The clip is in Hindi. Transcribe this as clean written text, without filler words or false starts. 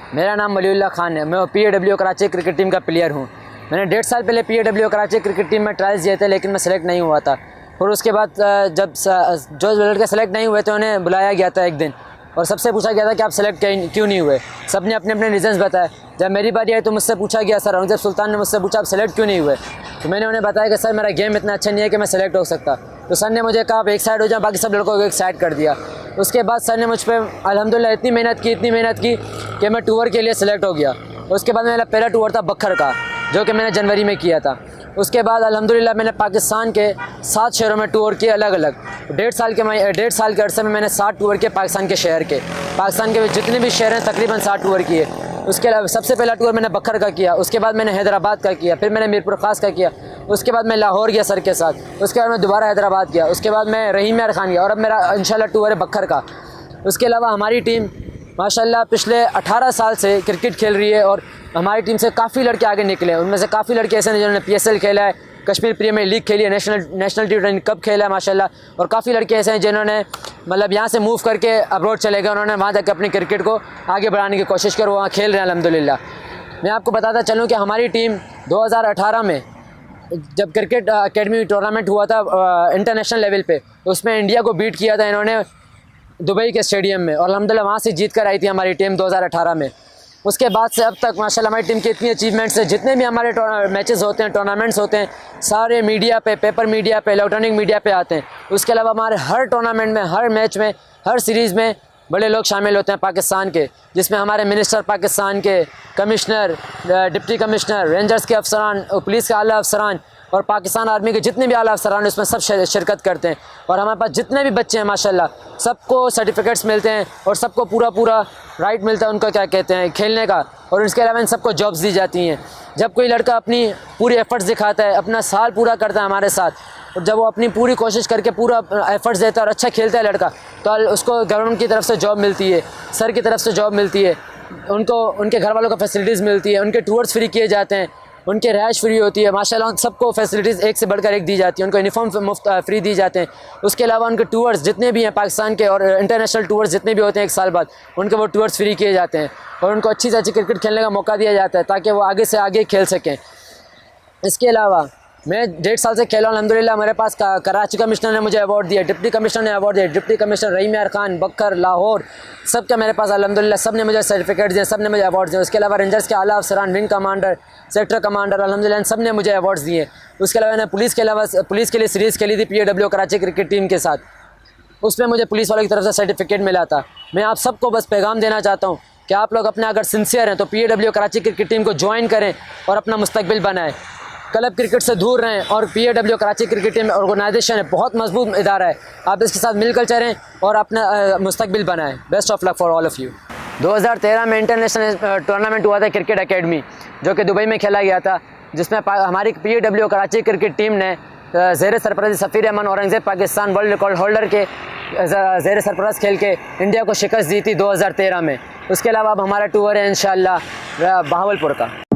मेरा नाम वलीउल्लाह खान है। मैं PAW कराची क्रिकेट टीम का प्लेयर हूँ। मैंने 1.5 साल पहले PAW कराची क्रिकेट टीम में ट्रायल्स दिए थे, लेकिन मैं सेलेक्ट नहीं हुआ था। और उसके बाद जब जो लड़के सेलेक्ट नहीं हुए थे उन्हें बुलाया गया था एक दिन, और सबसे पूछा गया था कि आप सेलेक्ट क्यों नहीं हुए। सब ने अपने अपने रीज़न्स बताए। जब मेरी बारी आई तो मुझसे पूछा गया, सर औरंगज़ेब सुल्तान ने मुझसे पूछा आप सेलेक्ट क्यों नहीं हुए। तो मैंने उन्हें बताया कि सर मेरा गेम इतना अच्छा नहीं है कि मैं सेलेक्ट हो सकता। तो सर ने मुझे कहा आप एक साइड हो जाओ, बाकी सब लड़कों को एक साइड कर दिया। उसके बाद सर ने मुझ पर अल्हम्दुलिल्लाह इतनी मेहनत की कि मैं टूर के लिए सेलेक्ट हो गया। उसके बाद मेरा पहला टूर था बखर का, जो कि मैंने जनवरी में किया था। उसके बाद अल्हम्दुलिल्लाह मैंने पाकिस्तान के 7 शहरों में टूर किए अलग अलग। 1.5 साल के अरसे में मैंने 7 टूर किए पाकिस्तान के शहर के। पाकिस्तान के जितने भी शहर हैं तकरीबन 7 टूर किए। उसके अलावा सबसे पहला टूर मैंने बखर का किया, उसके बाद मैंने हैदराबाद का किया, फिर मैंने मीरपुर ख़ास का किया, उसके बाद मैं लाहौर गया सर के साथ, उसके बाद मैं दोबारा हैदराबाद गया, उसके बाद मैं रहीम यार खान गया, और अब मेरा इंशाल्लाह टूर है बखर का। उसके अलावा हमारी टीम माशाल्लाह पिछले 18 साल से क्रिकेट खेल रही है, और हमारी टीम से काफ़ी लड़के आगे निकले हैं। उनमें से काफ़ी लड़के ऐसे हैं जिन्होंने PSL खेला है, कश्मीर प्रीमियर लीग खेली है, नेशनल T20 कप खेला है माशाल्लाह। और काफ़ी लड़के ऐसे हैं जिन्होंने मतलब यहाँ से मूव करके अब्रॉड चले गए, उन्होंने वहाँ जाकर अपनी क्रिकेट को आगे बढ़ाने की कोशिश की, वहाँ खेल रहे हैं अल्हम्दुलिल्लाह। मैं आपको बताता चलूँ कि हमारी टीम 2018 में जब क्रिकेट अकेडमी टूर्नामेंट हुआ था इंटरनेशनल लेवल पे, तो उसमें इंडिया को बीट किया था इन्होंने दुबई के स्टेडियम में, और अल्हम्दुलिल्लाह वहाँ से जीत कर आई थी हमारी टीम 2018 में। उसके बाद से अब तक माशाल्लाह हमारी टीम की इतनी अचीवमेंट्स है। जितने भी हमारे मैचेस होते हैं, टूर्नामेंट्स होते हैं, सारे मीडिया पे, पेपर मीडिया पे, इलेक्ट्रॉनिक मीडिया पे आते हैं। उसके अलावा हमारे हर टूर्नामेंट में, हर मैच में, हर सीरीज़ में बड़े लोग शामिल होते हैं पाकिस्तान के, जिसमें हमारे मिनिस्टर पाकिस्तान के, कमिश्नर, डिप्टी कमिश्नर, रेंजर्स के अफसरान, पुलिस के आला अफसरान और पाकिस्तान आर्मी के जितने भी आला अफसरान उसमें सब शिरकत करते हैं। और हमारे पास जितने भी बच्चे हैं माशाल्लाह सबको सर्टिफिकेट्स मिलते हैं, और सबको पूरा राइट मिलता है उनको क्या कहते हैं खेलने का। और इसके अलावा इन सबको जॉब्स दी जाती हैं। जब कोई लड़का अपनी पूरी एफ़र्ट्स दिखाता है, अपना साल पूरा करता है हमारे साथ, और जब वो अपनी पूरी कोशिश करके पूरा एफ़र्ट्स देता है और अच्छा खेलता है लड़का, तो उसको गवर्नमेंट की तरफ से जॉब मिलती है, सर की तरफ से जॉब मिलती है, उनको उनके घर वालों को फैसिलिटीज़ मिलती है, उनके टूर्स फ्री किए जाते हैं, उनके रहायश फ्री होती है माशाल्लाह। सबको फैसिलिटीज़ एक से बढ़कर एक दी जाती है, उनको यूनिफॉर्म मुफ्त फ्री दी जाते हैं। उसके अलावा उनके टूर्स जितने भी हैं पाकिस्तान के और इंटरनेशनल टूर्स जितने भी होते हैं 1 साल बाद, उनके वो टूर्स फ्री किए जाते हैं, और उनको अच्छी से अच्छी क्रिकेट खेलने का मौका दिया जाता है ताकि वो आगे से आगे खेल सकें। इसके अलावा मैं 1.5 साल से खेला हूँ अल्हम्दुलिल्लाह। मेरे पास कराची कमिश्नर ने मुझे अवार्ड दिया, डिप्टी कमिश्नर ने अवार्ड दिया, डिप्टी कमिश्नर रहीम यार खान, बकर, लाहौर, सब के मेरे पास अल्हम्दुलिल्लाह सब ने मुझे सर्टिफिकेट दिए, सब ने मुझे अवार्ड दिए। उसके अलावा रेंजर्स के आला अफसरान, विंग कमांडर, सेक्टर कमांडर, अल्हम्दुलिल्लाह सब ने मुझे अवार्ड्स दिए। उसके अलावा मैंने पुलिस के लिए सीरीज़ खेली थी PAW कराची क्रिकेट टीम के साथ, उसमें मुझे पुलिस वालों की तरफ से सर्टिफिकेट मिला था। मैं आप सबको बस पैगाम देना चाहता हूँ कि आप लोग अपने अगर सिंसियर हैं तो PAW कराची क्रिकेट टीम को ज्वाइन करें और अपना मुस्तकबिल बनाएं। क्लब क्रिकेट से दूर रहें, और PAW Karachi cricket team organisation है, बहुत मजबूत इदारा है, आप इसके साथ मिलकर चलें और अपना मुस्तकबिल बनाएं। Best of luck for all of you. 2013 में इंटरनेशनल टूर्नामेंट हुआ था क्रिकेट अकेडमी, जो कि दुबई में खेला गया था, जिसमें हमारी PAW कराची क्रिकेट टीम ने ज़ेर सरपरस्ती सफ़ीर Aman Aurangzeb Pakistan world record holder के ज़ेर सरपरस्त खेल के इंडिया को शिकस्त दी थी 2013 में। उसके अलावा अब हमारा टूर है इंशाअल्लाह बहावलपुर का।